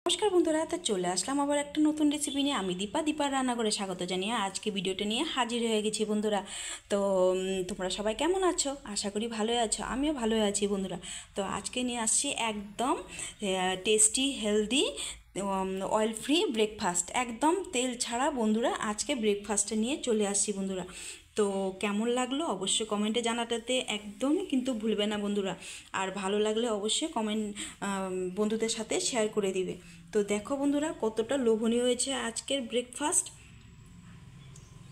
नमस्कार बंधुरा तो चले आसलाम आबार एक नतून रेसिपि निये आमी दीपा दीपार रान्नाघरे स्वागत जानिये आज के भिडियोटा निये हाजिर हये गेछि बंधुरा। तो तोमरा सबाई केमन आछो? आशा करी भालोई आछो, आमिओ भालोई आछि बंधुरा। तो आज के निये आसछि एकदम tasty healthy oil free breakfast एकदम तेल छाड़ा बंधुरा। आज के ब्रेकफास्ट निये चले आसछि बंधुरा। तो केमन लागलो अवश्य कमेंटे जानाते एकदम किन्तु भूलबे ना बंधुरा। और भालो लागले अवश्य कमेंट बंधुदेर साथे शेयर करे दिबे। तो देखो बंधुरा कतटा लोभनीय हयेछे आजकेर ब्रेकफास्ट।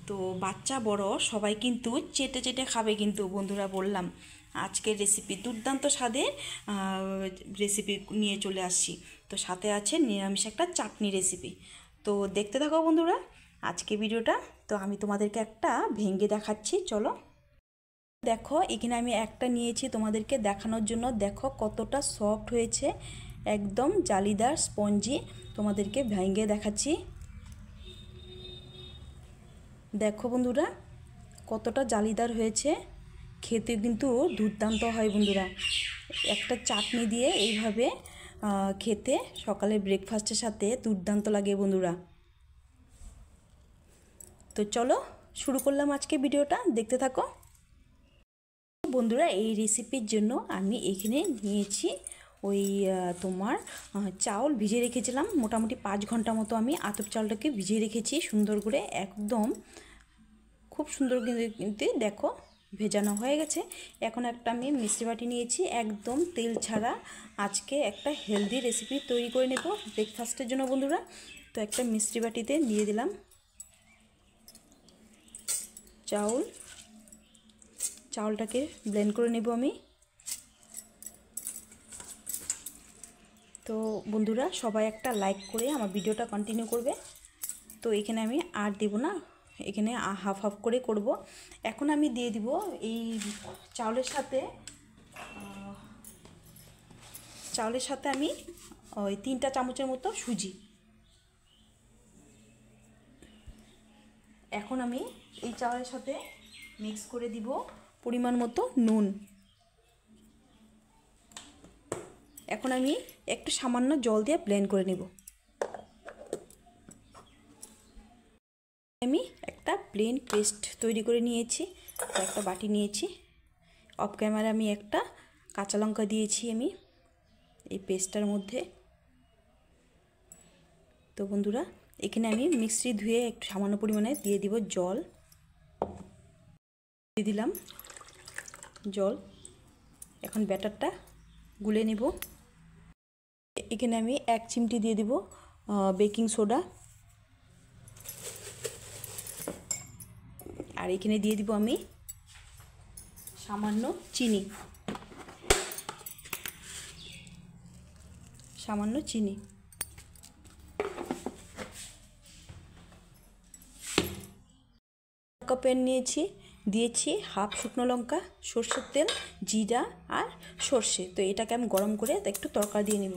तो बाच्चा बड़ो सबाई किन्तु चेटे चेटे खाबे किन्तु बंधुरा बोललाम आजकेर रेसिपि दुर्दान्त स्वादेर रेसिपि निये चले आसछि। तो साथे आछे निरामिष एकटा चाटनी रेसिपि। तो देखते थाको बंधुरा आज के भिडियोटा। तो आमी तोमादेरके एकटा भेंगे देखाच्छि, चलो देखो एखाने आमी एकटा नियेछि तोमादेरके देखानोर जोन्नो। देखो कतटा सफ्ट हयेछे एकदम जालीदार स्पंजी। तोमादेरके भेंगे देखाच्छि, देखो बंधुरा कतटा जालीदार हयेछे, खेते किन्तु दुर्दान्त हय बंधुरा। एकटा चाटनी दिये एइभाবে खेते सकाले ब्रेकफास्टेर साथे दुर्दान्त लागे बंधुरा। तो चलो शुरू करलाम आज के भिडियोटा, देखते थाको बंधुरा। এই রেসিপির জন্য আমি এখানে নিয়েছি ওই তোমার চাউল ভিজিয়ে রেখেছিলাম মোটামুটি 5 ঘন্টা মতো। আমি আতপ চালটাকে ভিজিয়ে রেখেছি সুন্দর করে, একদম খুব সুন্দর কিন্তু দেখো ভেজানো হয়ে গেছে। এখন একটা আমি মিক্সি বাটি নিয়েছি একদম তেল ছাড়া। আজকে একটা হেলদি রেসিপি তৈরি করে নেব ব্রেকফাস্টের জন্য বন্ধুরা। তো একটা মিক্সি বাটিতে দিয়ে দিলাম চাউলটাকে ব্লেন্ড করে নেব আমি। তো বন্ধুরা সবাই একটা লাইক করে আমার ভিডিওটা কন্টিনিউ করবে। তো এখানে আমি আর দেব না, এখানে হাফ হাফ করে করব। এখন আমি দিয়ে দিব এই চাউলের সাথে আমি ওই 3টা চামচের মতো সুজি। এখন আমি এই চাউলের সাথে মিক্স করে দিব পরিমাণ মতো নুন। এখন আমি একটু সামান্য জল দিয়ে ব্লেন্ড করে নেব। আমি একটা প্লেন পেস্ট তৈরি করে নিয়েছি, একটা বাটি নিয়েছি। অফ ক্যামেরা আমি একটা কাঁচা লঙ্কা দিয়েছি আমি এই পেস্টটার মধ্যে। তো বন্ধুরা এখানে আমি মিক্সি ধুয়ে একটু সামান্য পরিমাণে দিয়ে দিব জল, দিয়ে দিলাম জল। এখন ব্যাটারটা গুলে নেব। এখানে আমি 1 চিমটি দিয়ে দিব বেকিং সোডা, আর এখানে দিয়ে দিব আমি সামান্য চিনি। প্যান নিয়েছি, দিয়েছি হাফ শুকনো লঙ্কা, সরষের তেল, জিরা আর সর্ষে। তো এটাকে আমি গরম করে একটু তড়কা দিয়ে নেব।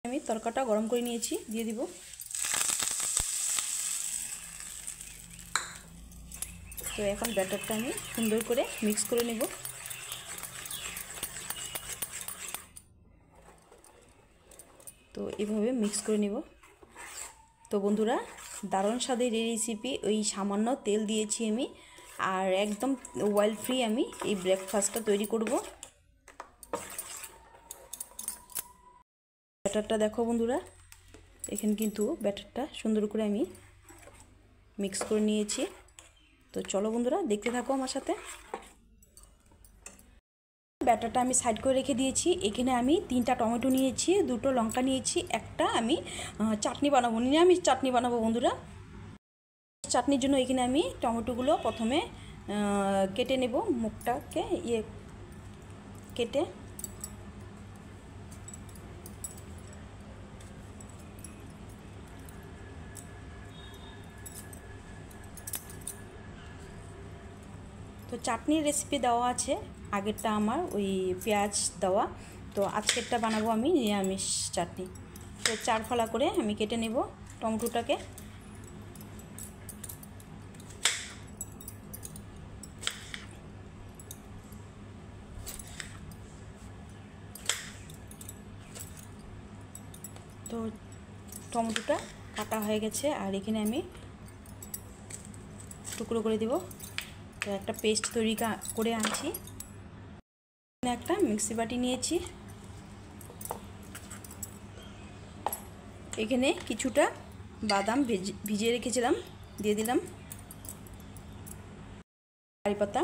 আমি তড়কাটা গরম করে নিয়েছি, দিয়ে দিব। তো এখন ব্যাটারটা আমি সুন্দর করে মিক্স করে নেব। তো এভাবে মিক্স করে নেব। তো বন্ধুরা দারুণ স্বাদের এই রেসিপি, ওই সামান্য তেল দিয়েছি আমি, আর একদম অয়েল ফ্রি আমি এই ব্রেকফাস্টটা তৈরি করব। ব্যাটারটা দেখো বন্ধুরা, এখানে কিন্তু ব্যাটারটা সুন্দর করে আমি মিক্স করে নিয়েছি। তো চলো বন্ধুরা দেখতে থাকো আমার সাথে। ব্যাটারটা আমি সাইড করে রেখে দিয়েছি। এখানে আমি 3টা টমেটো নিয়েছি, 2টো লঙ্কা নিয়েছি, একটা আমি চাটনি বানাবো, নিরামিষ চাটনি বানাবো বন্ধুরা। চাটনির জন্য এখানে আমি টমেটোগুলো প্রথমে কেটে নেব, মুখটাকে কেটে। তো চাটনির রেসিপি দেওয়া আছে, আগেরটা আমার ওই পেঁয়াজ দেওয়া। তো আজকেরটা বানাবো আমি নিরামিষ চাটনি। তো 4 ফালা করে আমি কেটে নেব টমেটোটাকে। তো টমেটোটা কাটা হয়ে গেছে, আর এখানে আমি টুকরো করে দেব। তো একটা পেস্ট তৈরি করে আনছি। একটা মিক্সি বাটি নিয়েছি, এখানে কিছুটা বাদাম ভিজিয়ে রেখেছিলাম দিয়ে দিলাম। কারি পাতা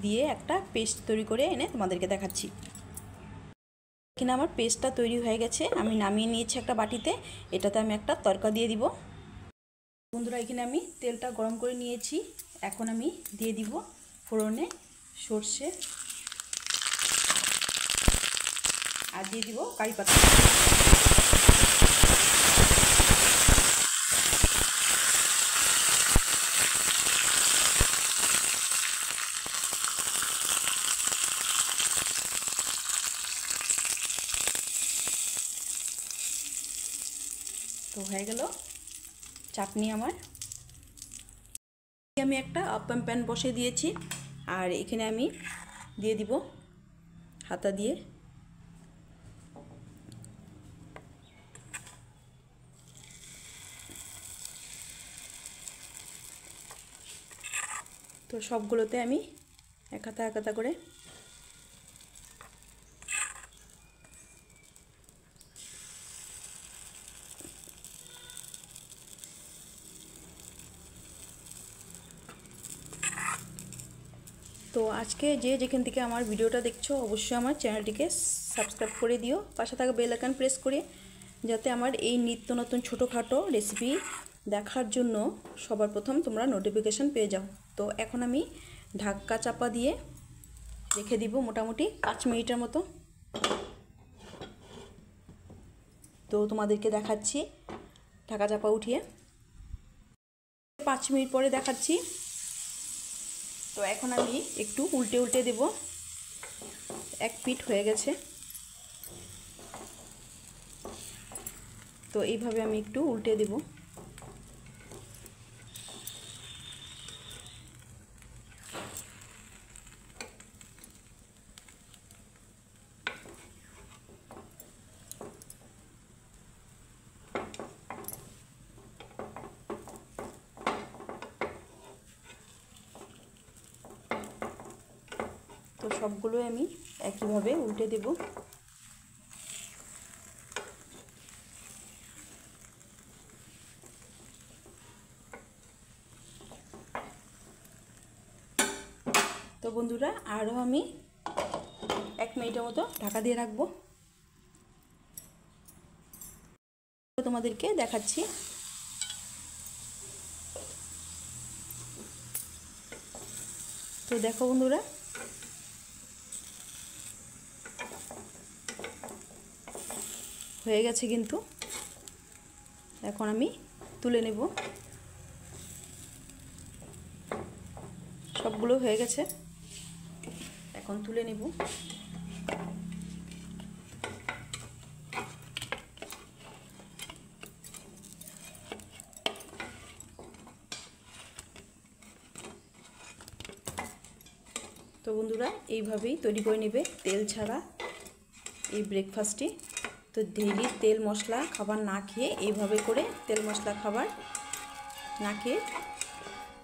দিয়ে একটা পেস্ট তৈরি করে এনে তোমাদেরকে দেখাচ্ছি। এখানে আমার পেস্টটা তৈরি হয়ে গেছে, আমি নামিয়ে নিয়েছি একটা বাটিতে। এটাতে আমি একটা তড়কা দিয়ে দিব। বন্ধুরা, এখানে আমি তেলটা গরম করে নিয়েছি। এখন আমি দিয়ে দিব ফোড়নে সর্ষে আর দিয়ে দিব কারি পাতা। তো হয়ে গেল চাটনি আমার। আমি একটা আপ্যাম প্যান বসে দিয়েছি, আর এখানে আমি দিয়ে দিব হাতা দিয়ে। তো সবগুলোতে আমি এক হাতা করে তো আজকে যেখান থেকে আমার ভিডিওটা দেখছো অবশ্যই আমার চ্যানেলটিকে সাবস্ক্রাইব করে দিও, পাশে থাকা বেল আইকন প্রেস করে, যাতে আমার এই নিত্য নতুন ছোটোখাটো রেসিপি দেখার জন্য সবার প্রথম তোমরা নোটিফিকেশান পেয়ে যাও। তো এখন আমি ঢাকা চাপা দিয়ে রেখে দিব মোটামুটি 5 মিনিটের মতো। তো তোমাদেরকে দেখাচ্ছি ঢাকা চাপা উঠিয়ে 5 মিনিট পরে দেখাচ্ছি। তো এখন আমি একটু উল্টে দেব। এক পিঠ হয়ে গেছে, তো এইভাবে আমি একটু উল্টে দেব। তো সবগুলো আমি একইভাবে উল্টে দেব। তো বন্ধুরা, আরও আমি 1 মিনিটের মতো ঢাকা দিয়ে রাখবো। তোমাদেরকে দেখাচ্ছি। তো দেখো বন্ধুরা, হয়ে গেছে কিন্তু। এখন আমি তুলে নেব। সবগুলো হয়ে গেছে, এখন তুলে নেব। তো বন্ধুরা, এইভাবেই তৈরি করে নেবে তেল ছাড়া এই ব্রেকফাস্টটি। তো ডেইলি তেল মশলা খাবার না খেয়ে এইভাবে করে তেল মশলা খাবার না খেয়ে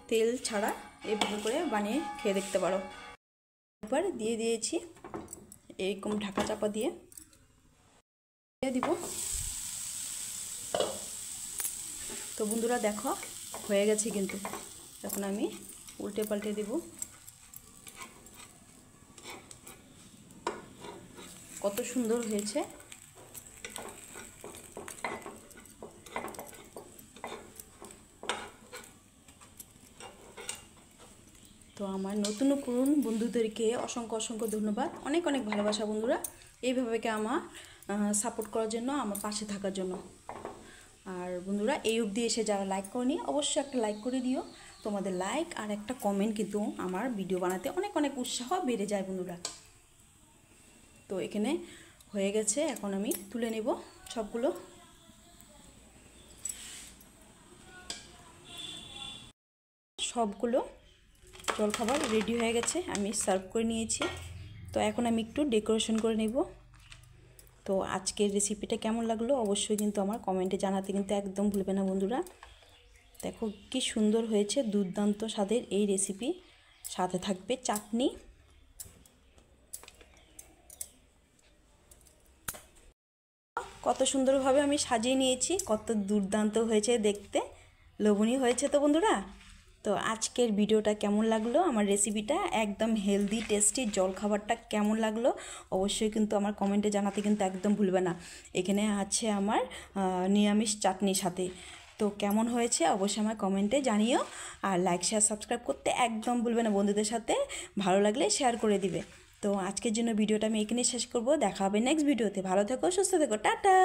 তেল ছাড়া এইভাবে করে বানিয়ে খেয়ে দেখতে পারো। একবার দিয়ে দিয়েছি এরকম ঢাকা চাপা দিয়ে দিব। তো বন্ধুরা দেখো, হয়ে গেছে কিন্তু। এখন আমি উল্টে পাল্টে দেব। কত সুন্দর হয়েছে। তো আমার নতুন বন্ধুদেরকে অসংখ্য ধন্যবাদ, অনেক ভালোবাসা বন্ধুরা। এইভাবে আমার সাপোর্ট করার জন্য, আমার পাশে থাকার জন্য। আর বন্ধুরা, এই অবধি এসে যারা লাইক করনি অবশ্যই একটা লাইক করে দিও। তোমাদের লাইক আর একটা কমেন্ট কিন্তু আমার ভিডিও বানাতে অনেক উৎসাহ বেড়ে যায় বন্ধুরা। তো এখানে হয়ে গেছে, এখন আমি তুলে নেব সবগুলো। সবগুলো জলখাবার রেডি হয়ে গেছে, আমি সার্ভ করে নিয়েছি। তো এখন আমি একটু ডেকোরেশন করে নেব। তো তো আজকের রেসিপিটা কেমন লাগলো অবশ্যই কিন্তু আমার কমেন্টে জানাতে কিন্তু একদম ভুলবে না বন্ধুরা। দেখো কি সুন্দর হয়েছে, দুর্দান্ত স্বাদের এই রেসিপি, সাথে থাকবে চাটনি। কত সুন্দরভাবে আমি সাজিয়ে নিয়েছি, কত দুর্দান্ত হয়েছে দেখতে, লোভনীয় হয়েছে তো বন্ধুরা। তো আজকের ভিডিওটা কেমন লাগলো, আমার রেসিপিটা একদম হেলদি টেস্টি জলখাবারটা কেমন লাগলো অবশ্যই কিন্তু আমার কমেন্টে জানাতে কিন্তু একদম ভুলবে না। এখানে আছে আমার নিরামিষ চাটনির সাথে। তো কেমন হয়েছে অবশ্যই আমার কমেন্টে জানিও, আর লাইক শেয়ার সাবস্ক্রাইব করতে একদম ভুলবে না, বন্ধুদের সাথে ভালো লাগলে শেয়ার করে দিবে। তো আজকের জন্য ভিডিওটা আমি এখানেই শেষ করব, দেখা হবে নেক্সট ভিডিওতে। ভালো থেকো, সুস্থ থেকো, টাটা।